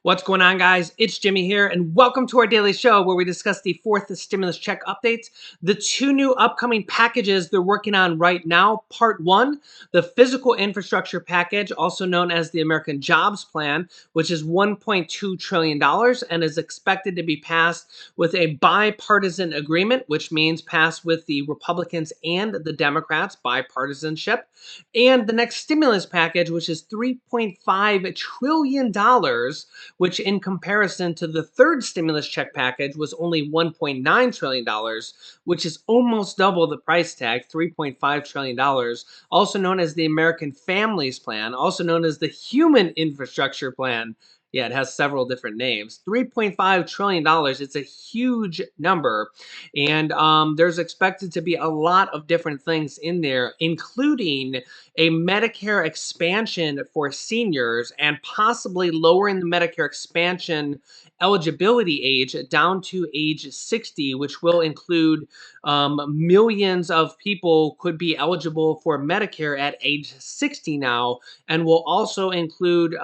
What's going on, guys? It's Jimmy here, and welcome to our daily show where we discuss the fourth stimulus check updates, the two new upcoming packages they're working on right now. Part one, the physical infrastructure package, also known as the American Jobs Plan, which is $1.2 trillion and is expected to be passed with a bipartisan agreement, which means passed with the Republicans and the Democrats, bipartisanship. And the next stimulus package, which is $3.5 trillion, which in comparison to the third stimulus check package was only $1.9 trillion, which is almost double the price tag, $3.5 trillion, also known as the American Families Plan, also known as the Human Infrastructure Plan. Yeah, it has several different names. $3.5 trillion. It's a huge number. And there's expected to be a lot of different things in there, including a Medicare expansion for seniors and possibly lowering the Medicare expansion eligibility age down to age 60, which will include millions of people could be eligible for Medicare at age 60 now, and will also include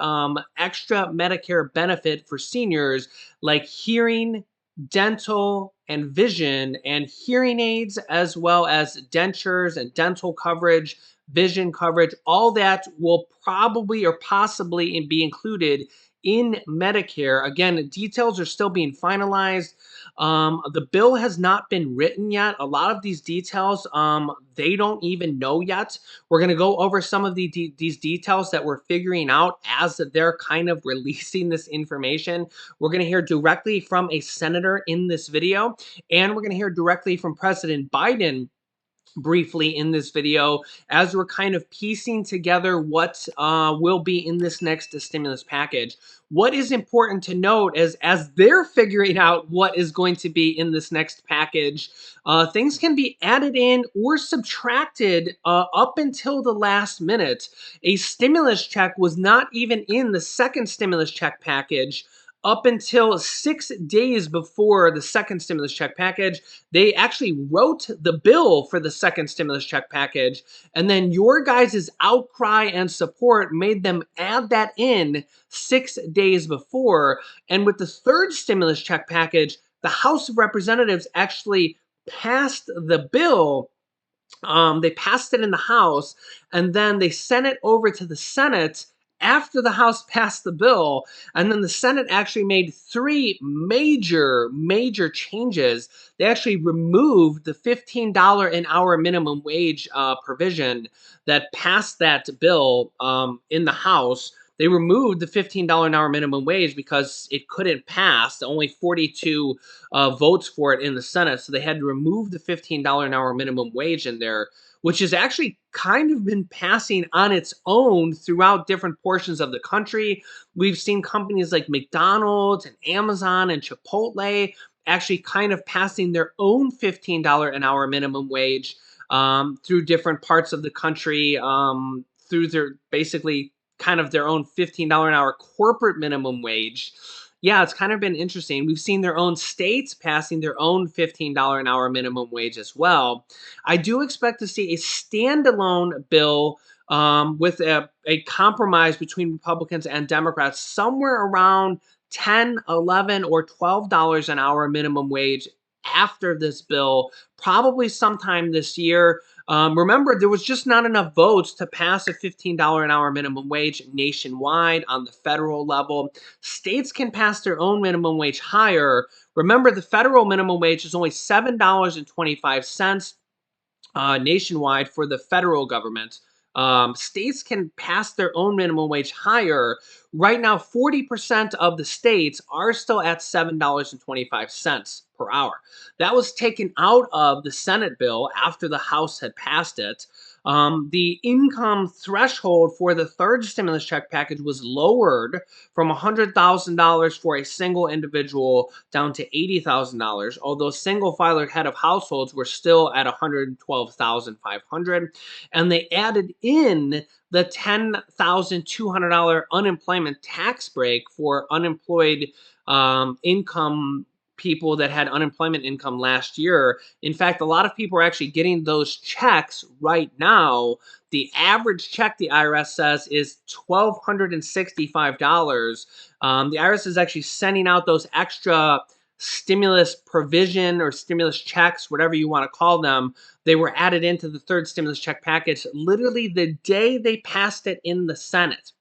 extra Medicare benefit for seniors like hearing, dental, and vision, and hearing aids, as well as dentures and dental coverage, vision coverage. All that will probably or possibly be included in Medicare. Again, details are still being finalized. The bill has not been written yet. A lot of these details, they don't even know yet. We're going to go over some of these details that we're figuring out as they're kind of releasing this information. We're going to hear directly from a senator in this video, and we're going to hear directly from President Biden briefly in this video as we're kind of piecing together what will be in this next stimulus package. What is important to note is as they're figuring out what is going to be in this next package, things can be added in or subtracted up until the last minute. A stimulus check was not even in the second stimulus check package up until 6 days before the second stimulus check package. They actually wrote the bill for the second stimulus check package, and then your guys' outcry and support made them add that in 6 days before. And with the third stimulus check package, the House of Representatives actually passed the bill. They passed it in the House, and then they sent it over to the Senate after the House passed the bill. And then the Senate actually made three major changes. They actually removed the $15 an hour minimum wage provision that passed that bill in the House. They removed the $15 an hour minimum wage because it couldn't pass. Only 42 votes for it in the Senate. So they had to remove the $15 an hour minimum wage in there, which has actually kind of been passing on its own throughout different portions of the country. We've seen companies like McDonald's and Amazon and Chipotle actually kind of passing their own $15 an hour minimum wage through different parts of the country, through their basically kind of their own $15 an hour corporate minimum wage. Yeah, it's kind of been interesting. We've seen their own states passing their own $15 an hour minimum wage as well. I do expect to see a standalone bill with a compromise between Republicans and Democrats somewhere around 10, 11, or $12 an hour minimum wage after this bill, probably sometime this year. Remember, there was just not enough votes to pass a $15 an hour minimum wage nationwide on the federal level. States can pass their own minimum wage higher. Remember, the federal minimum wage is only $7.25 nationwide for the federal government. States can pass their own minimum wage higher. Right now, 40% of the states are still at $7.25 per hour. That was taken out of the Senate bill after the House had passed it. The income threshold for the third stimulus check package was lowered from $100,000 for a single individual down to $80,000, although single filer head of households were still at $112,500. And they added in the $10,200 unemployment tax break for unemployed income people that had unemployment income last year. In fact, a lot of people are actually getting those checks right now. The average check, the IRS says, is $1,265. The IRS is actually sending out those extra stimulus provision or stimulus checks, whatever you want to call them. They were added into the third stimulus check package literally the day they passed it in the Senate.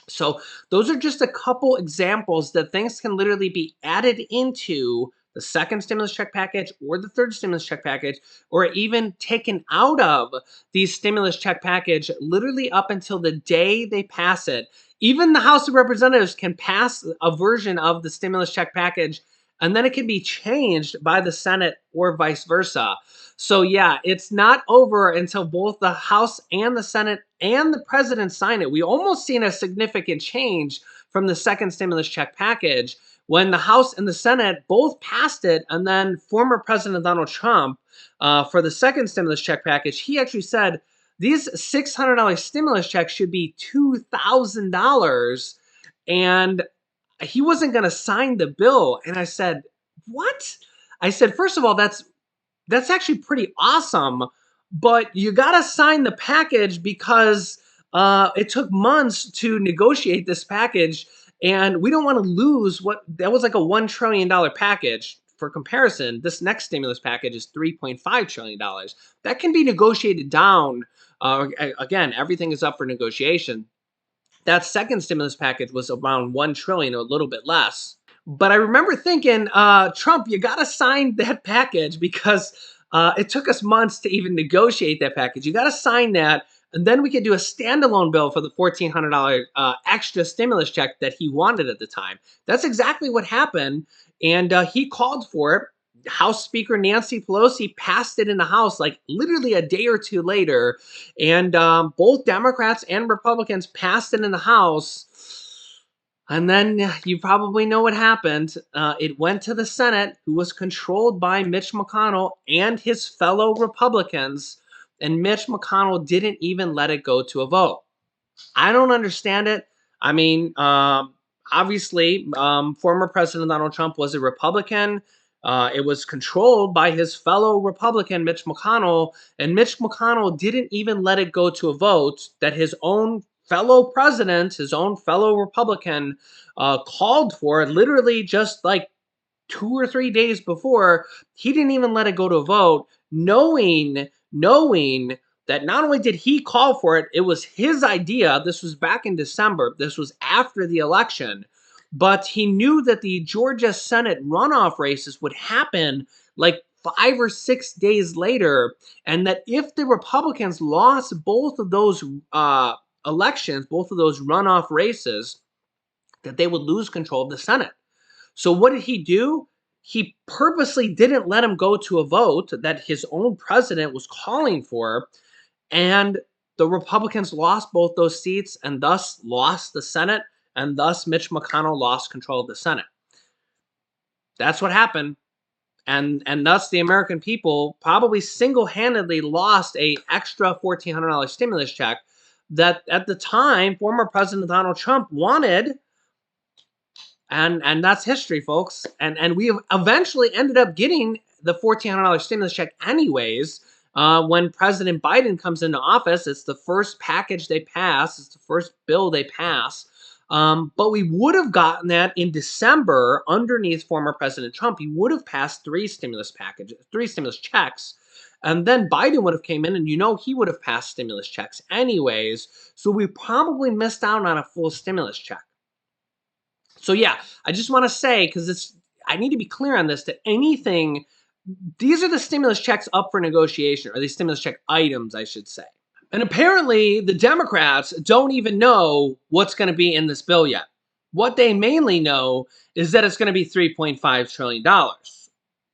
So those are just a couple examples that things can literally be added into the second stimulus check package or the third stimulus check package, or even taken out of these stimulus check package literally up until the day they pass it. Even the House of Representatives can pass a version of the stimulus check package, and then it can be changed by the Senate or vice versa. So yeah, it's not over until both the House and the Senate and the president sign it. We almost seen a significant change from the second stimulus check package when the House and the Senate both passed it, and then former President Donald Trump, for the second stimulus check package, he actually said these $600 stimulus checks should be $2,000, and he wasn't going to sign the bill. And I said, "What?" I said, "First of all, that's actually pretty awesome, but you got to sign the package because it took months to negotiate this package, and we don't want to lose what that was like a $1 trillion package. For comparison, this next stimulus package is $3.5 trillion. That can be negotiated down. Again, everything is up for negotiation. That second stimulus package was around 1 trillion or a little bit less. But I remember thinking, Trump, you got to sign that package because it took us months to even negotiate that package. You got to sign that, and then we could do a standalone bill for the $1,400 extra stimulus check that he wanted at the time. That's exactly what happened, and he called for it. House Speaker Nancy Pelosi passed it in the House like literally a day or two later, and both Democrats and Republicans passed it in the House. And then you probably know what happened. It went to the Senate, who was controlled by Mitch McConnell and his fellow Republicans, and Mitch McConnell didn't even let it go to a vote. I don't understand it. I mean, obviously, former President Donald Trump was a Republican. It was controlled by his fellow Republican, Mitch McConnell, and Mitch McConnell didn't even let it go to a vote that his own fellow president, his own fellow Republican, called for, literally just like 2 or 3 days before. He didn't even let it go to a vote, knowing that not only did he call for it, it was his idea. This was back in December. This was after the election. But he knew that the Georgia Senate runoff races would happen like 5 or 6 days later, and that if the Republicans lost both of those elections, both of those runoff races, that they would lose control of the Senate. So what did he do? He purposely didn't let him go to a vote that his own president was calling for, and the Republicans lost both those seats and thus lost the Senate, and thus Mitch McConnell lost control of the Senate. That's what happened. And thus the American people probably single-handedly lost a extra $1,400 stimulus check that at the time former President Donald Trump wanted. And that's history, folks. And we eventually ended up getting the $1,400 stimulus check anyways. When President Biden comes into office, it's the first package they pass. It's the first bill they pass. But we would have gotten that in December underneath former President Trump. He would have passed 3 stimulus checks. And then Biden would have came in, and he would have passed stimulus checks anyways. So we probably missed out on a full stimulus check. So yeah, I just want to say, because I need to be clear on this, that these are the stimulus checks up for negotiation, or the stimulus check items, I should say. And apparently the Democrats don't even know what's going to be in this bill yet. What they mainly know is that it's going to be $3.5 trillion,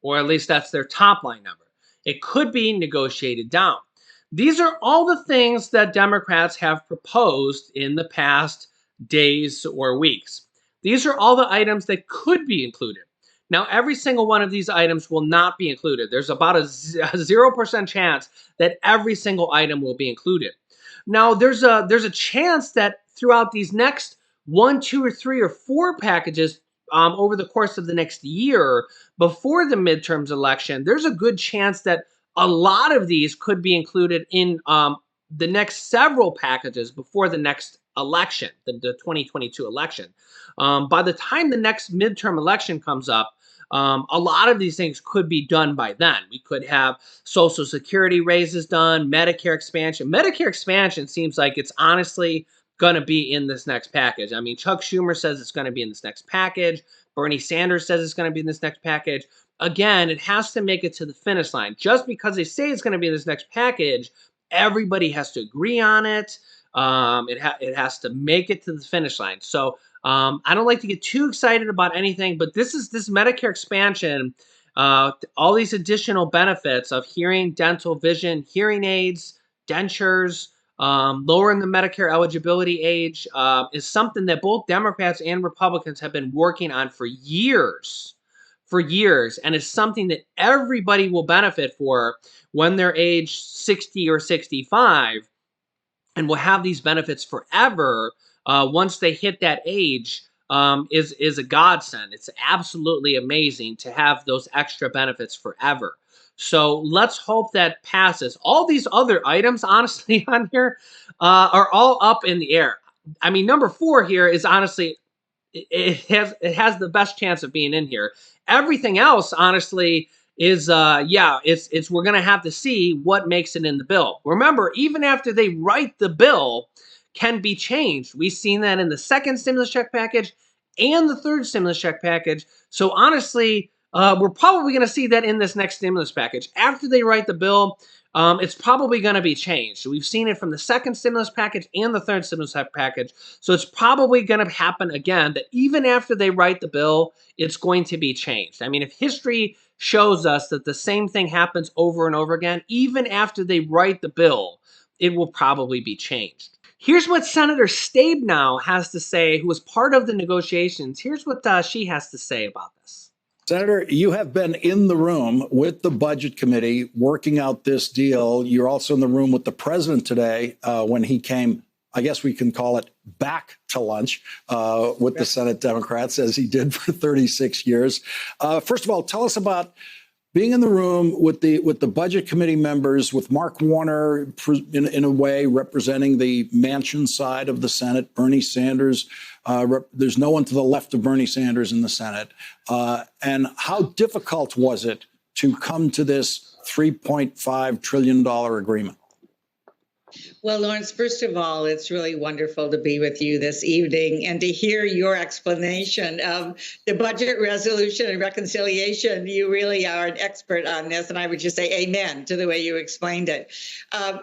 or at least that's their top line number. It could be negotiated down. These are all the things that Democrats have proposed in the past days or weeks. These are all the items that could be included. Now, every single one of these items will not be included. There's about a 0% chance that every single item will be included. Now, there's a chance that throughout these next 1, 2, or 3, or 4 packages, over the course of the next year before the midterms election, there's a good chance that a lot of these could be included in the next several packages before the next election, the 2022 election. By the time the next midterm election comes up, a lot of these things could be done by then. We could have Social Security raises done, Medicare expansion. Medicare expansion seems like it's honestly going to be in this next package. I mean, Chuck Schumer says it's going to be in this next package. Bernie Sanders says it's going to be in this next package. Again, it has to make it to the finish line. Just because they say it's going to be in this next package, everybody has to agree on it. It has to make it to the finish line. So I don't like to get too excited about anything, but this Medicare expansion, all these additional benefits of hearing, dental, vision, hearing aids, dentures, lowering the Medicare eligibility age is something that both Democrats and Republicans have been working on for years. And it's something that everybody will benefit for when they're age 60 or 65 and will have these benefits forever once they hit that age. Is a godsend. It's absolutely amazing to have those extra benefits forever. So let's hope that passes. All these other items, honestly, on here are all up in the air. I mean, number 4 here is honestly, it has the best chance of being in here. Everything else, honestly, is it's we're gonna have to see what makes it in the bill. Remember, even after they write the bill, can be changed. We've seen that in the second stimulus check package and the third stimulus check package. So honestly, we're probably going to see that in this next stimulus package. After they write the bill, it's probably going to be changed. So we've seen it from the second stimulus package and the third stimulus package. So it's probably going to happen again that even after they write the bill, it's going to be changed. I mean, if history shows us that the same thing happens over and over again, even after they write the bill, it will probably be changed. Here's what Senator Stabenow has to say, who was part of the negotiations. Here's what she has to say about this. Senator, you have been in the room with the Budget Committee working out this deal. You're also in the room with the president today when he came, I guess we can call it, back to lunch with the Senate Democrats, as he did for 36 years. First of all, tell us about being in the room with the Budget Committee members, with Mark Warner in a way representing the Manchin side of the Senate, Bernie Sanders. There's no one to the left of Bernie Sanders in the Senate. And how difficult was it to come to this $3.5 trillion agreement? Well, Lawrence, first of all, it's really wonderful to be with you this evening and to hear your explanation of the budget resolution and reconciliation. You really are an expert on this, and I would just say amen to the way you explained it. I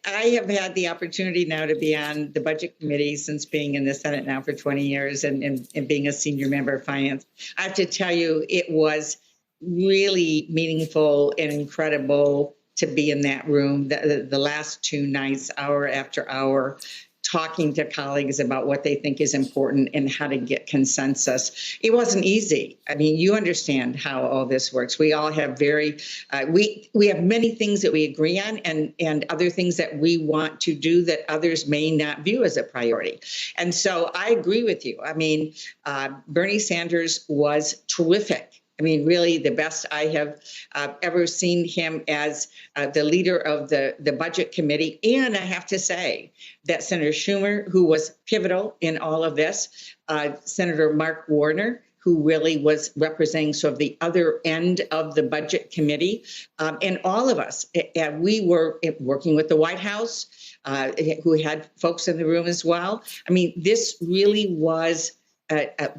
have had the opportunity now to be on the Budget Committee since being in the Senate now for 20 years and being a senior member of Finance. I have to tell you, it was really meaningful and incredible to be in that room the last 2 nights, hour after hour, talking to colleagues about what they think is important and how to get consensus. It wasn't easy. I mean, you understand how all this works. We all have we have many things that we agree on and other things that we want to do that others may not view as a priority. And so I agree with you. I mean, Bernie Sanders was terrific. I mean, really the best I have ever seen him as the leader of the Budget Committee. And I have to say that Senator Schumer, who was pivotal in all of this, Senator Mark Warner, who really was representing sort of the other end of the Budget Committee, and all of us, we were working with the White House, who had folks in the room as well. I mean, this really was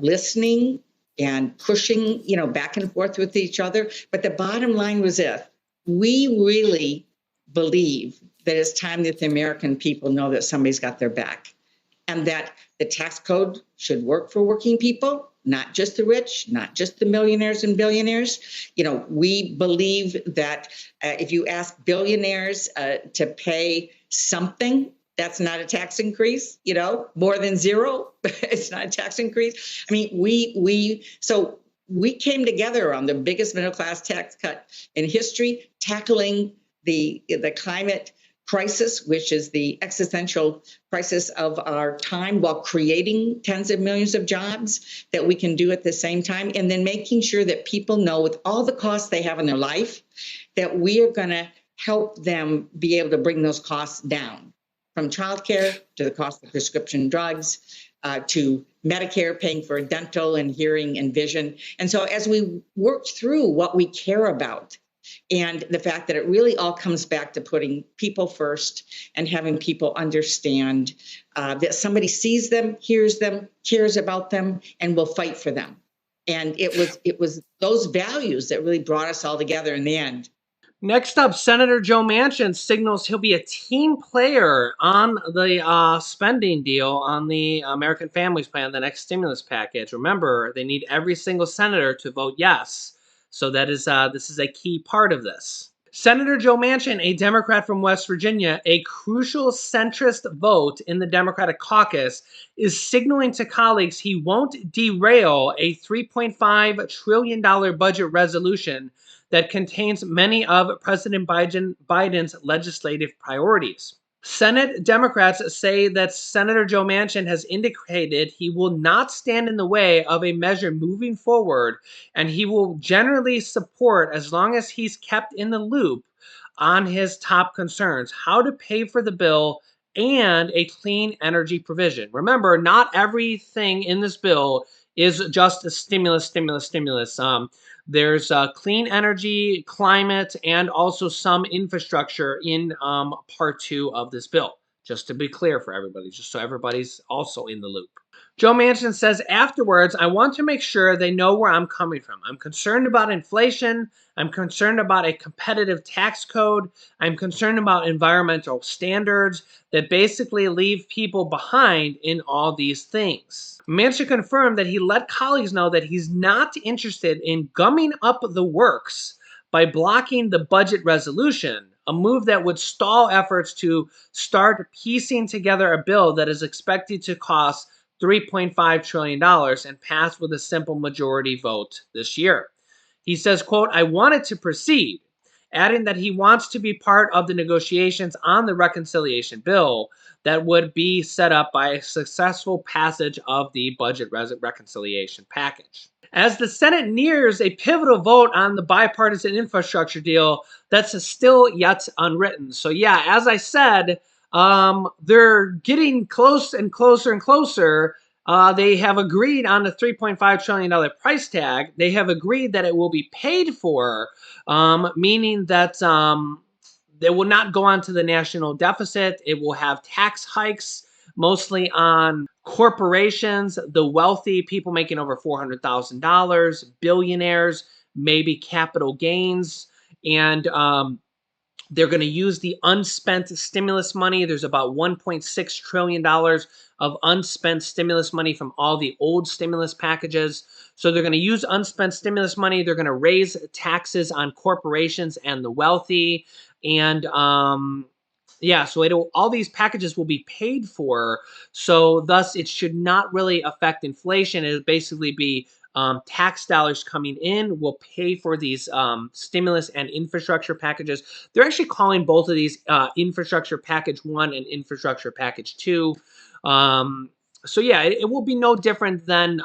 listening and pushing, back and forth with each other. But the bottom line was this: we really believe that it's time that the American people know that somebody's got their back and that the tax code should work for working people, not just the rich, not just the millionaires and billionaires. We believe that if you ask billionaires to pay something, that's not a tax increase, more than zero. It's not a tax increase. I mean, so we came together on the biggest middle class tax cut in history, tackling the climate crisis, which is the existential crisis of our time, while creating tens of millions of jobs that we can do at the same time. And then making sure that people know, with all the costs they have in their life, that we are going to help them be able to bring those costs down, from childcare to the cost of prescription drugs, to Medicare paying for dental and hearing and vision. And so as we work through what we care about, and the fact that it really all comes back to putting people first and having people understand that somebody sees them, hears them, cares about them, and will fight for them. And it was those values that really brought us all together in the end. Next up, Senator Joe Manchin signals he'll be a team player on the spending deal on the American Families Plan, the next stimulus package. Remember, they need every single senator to vote yes. So that is this is a key part of this. Senator Joe Manchin, a Democrat from West Virginia, a crucial centrist vote in the Democratic caucus, is signaling to colleagues he won't derail a $3.5 trillion budget resolution that contains many of President Biden's legislative priorities. Senate Democrats say that Senator Joe Manchin has indicated he will not stand in the way of a measure moving forward, and he will generally support as long as he's kept in the loop on his top concerns: how to pay for the bill and a clean energy provision. Remember, not everything in this bill is just a stimulus. There's clean energy, climate, and also some infrastructure in part two of this bill. Just to be clear for everybody, just so everybody's also in the loop. Joe Manchin says afterwards, I want to make sure they know where I'm coming from. I'm concerned about inflation. I'm concerned about a competitive tax code. I'm concerned about environmental standards that basically leave people behind in all these things. Manchin confirmed that he let colleagues know that he's not interested in gumming up the works by blocking the budget resolution, a move that would stall efforts to start piecing together a bill that is expected to cost $3.5 trillion and pass with a simple majority vote this year. He says, quote, I wanted to proceed, adding that he wants to be part of the negotiations on the reconciliation bill that would be set up by a successful passage of the budget reconciliation package. As the Senate nears a pivotal vote on the bipartisan infrastructure deal, that's still yet unwritten. So yeah, as I said, they're getting close and closer and closer. They have agreed on the $3.5 trillion price tag. They have agreed that it will be paid for, meaning that they will not go on to the national deficit. It will have tax hikes, mostly on corporations, the wealthy, people making over $400,000, billionaires, maybe capital gains, and they're going to use the unspent stimulus money. There's about $1.6 trillion of unspent stimulus money from all the old stimulus packages. So they're going to use unspent stimulus money. They're going to raise taxes on corporations and the wealthy. And yeah, so all these packages will be paid for. So thus, it should not really affect inflation. It'll basically be tax dollars coming in will pay for these stimulus and infrastructure packages. They're actually calling both of these infrastructure package 1 and infrastructure package 2. So yeah, it will be no different than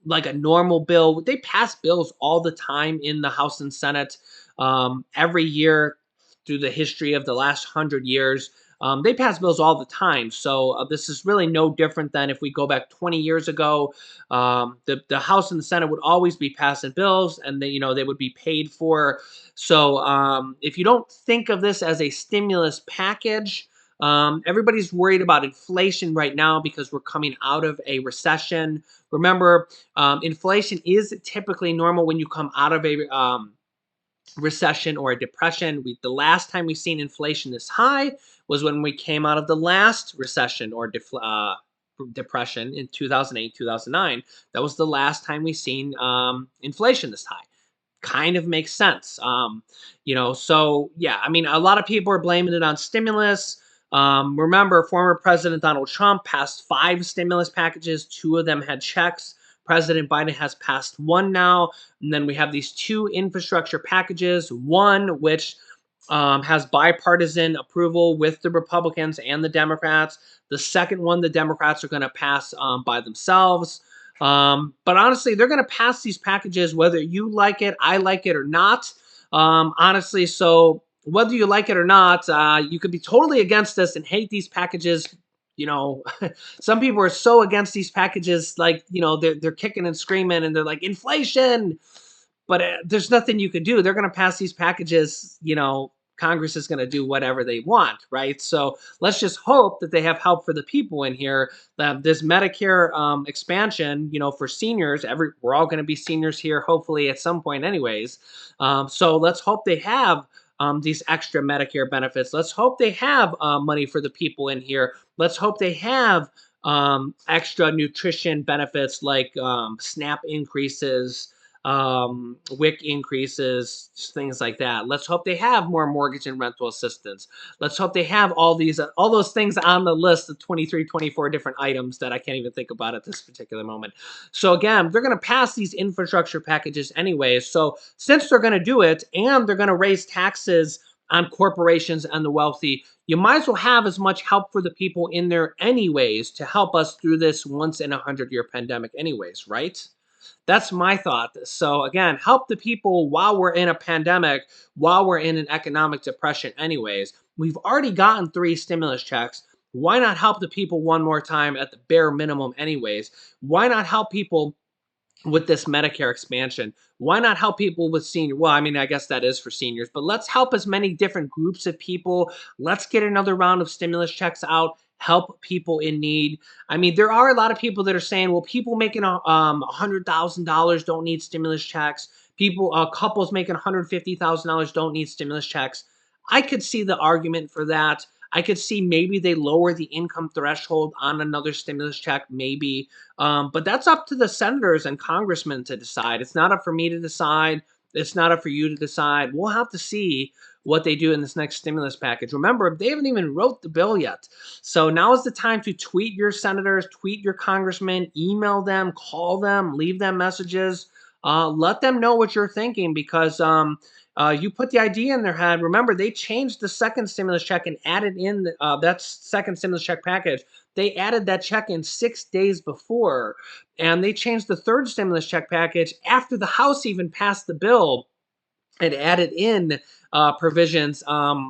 like a normal bill. They pass bills all the time in the House and Senate every year through the history of the last 100 years. They pass bills all the time. So this is really no different than if we go back 20 years ago. The House and the Senate would always be passing bills, and they would be paid for. So if you don't think of this as a stimulus package, everybody's worried about inflation right now because we're coming out of a recession. Remember, inflation is typically normal when you come out of a recession or a depression. The last time we've seen inflation this high was when we came out of the last recession or depression in 2008, 2009. That was the last time we've seen inflation this high. Kind of makes sense. So yeah, I mean, a lot of people are blaming it on stimulus. Remember, former President Donald Trump passed 5 stimulus packages. 2 of them had checks. President Biden has passed 1 now. And then we have these 2 infrastructure packages, one which has bipartisan approval with the Republicans and the Democrats. The second one, the Democrats are going to pass by themselves. But honestly, they're going to pass these packages whether you like it, I like it, or not. Honestly, so whether you like it or not, you could be totally against this and hate these packages. You know, some people are so against these packages, like, you know, they're kicking and screaming and they're like, inflation. But there's nothing you can do. They're going to pass these packages, you know, Congress is going to do whatever they want, right? So let's just hope that they have help for the people in here. That this Medicare expansion, you know, for seniors, we're all going to be seniors here, hopefully at some point, anyways. So let's hope they have these extra Medicare benefits. Let's hope they have money for the people in here. Let's hope they have extra nutrition benefits like SNAP increases, WIC increases, things like that. Let's hope they have more mortgage and rental assistance. Let's hope they have all those things on the list of 23, 24 different items that I can't even think about at this particular moment. So again, they're going to pass these infrastructure packages anyways. So since they're going to do it and they're going to raise taxes on corporations and the wealthy, you might as well have as much help for the people in there anyways to help us through this once in 100-year pandemic anyways, right? That's my thought. So again, help the people while we're in a pandemic, while we're in an economic depression anyways. We've already gotten 3 stimulus checks. Why not help the people one more time at the bare minimum anyways? Why not help people with this Medicare expansion? Why not help people with senior? Well, I mean, I guess that is for seniors, but let's help as many different groups of people. Let's get another round of stimulus checks out. Help people in need. I mean, there are a lot of people that are saying, well, people making $100,000 don't need stimulus checks. People, couples making $150,000 don't need stimulus checks. I could see the argument for that. I could see maybe they lower the income threshold on another stimulus check, maybe. But that's up to the senators and congressmen to decide. It's not up for me to decide. It's not up for you to decide. We'll have to see what they do in this next stimulus package. Remember, they haven't even wrote the bill yet. So now is the time to tweet your senators, tweet your congressmen, email them, call them, leave them messages. Let them know what you're thinking because you put the idea in their head. Remember, they changed the second stimulus check and added in that second stimulus check package. They added that check in 6 days before, and they changed the third stimulus check package after the House even passed the bill and added in provisions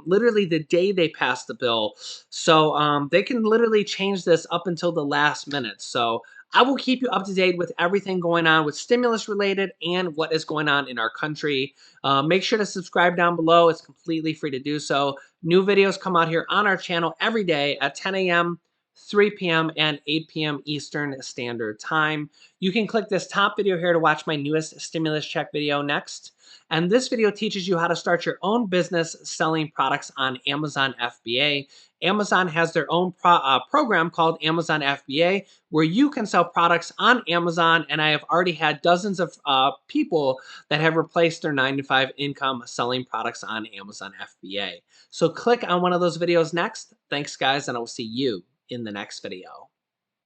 literally the day they passed the bill. So they can literally change this up until the last minute. So I will keep you up to date with everything going on with stimulus related and what is going on in our country. Make sure to subscribe down below. It's completely free to do so. New videos come out here on our channel every day at 10 a.m., 3 p.m., and 8 p.m. Eastern Standard Time. You can click this top video here to watch my newest stimulus check video next. And this video teaches you how to start your own business selling products on Amazon FBA. Amazon has their own program called Amazon FBA where you can sell products on Amazon. And I have already had dozens of people that have replaced their 9-to-5 income selling products on Amazon FBA. So click on one of those videos next. Thanks, guys, and I will see you in the next video.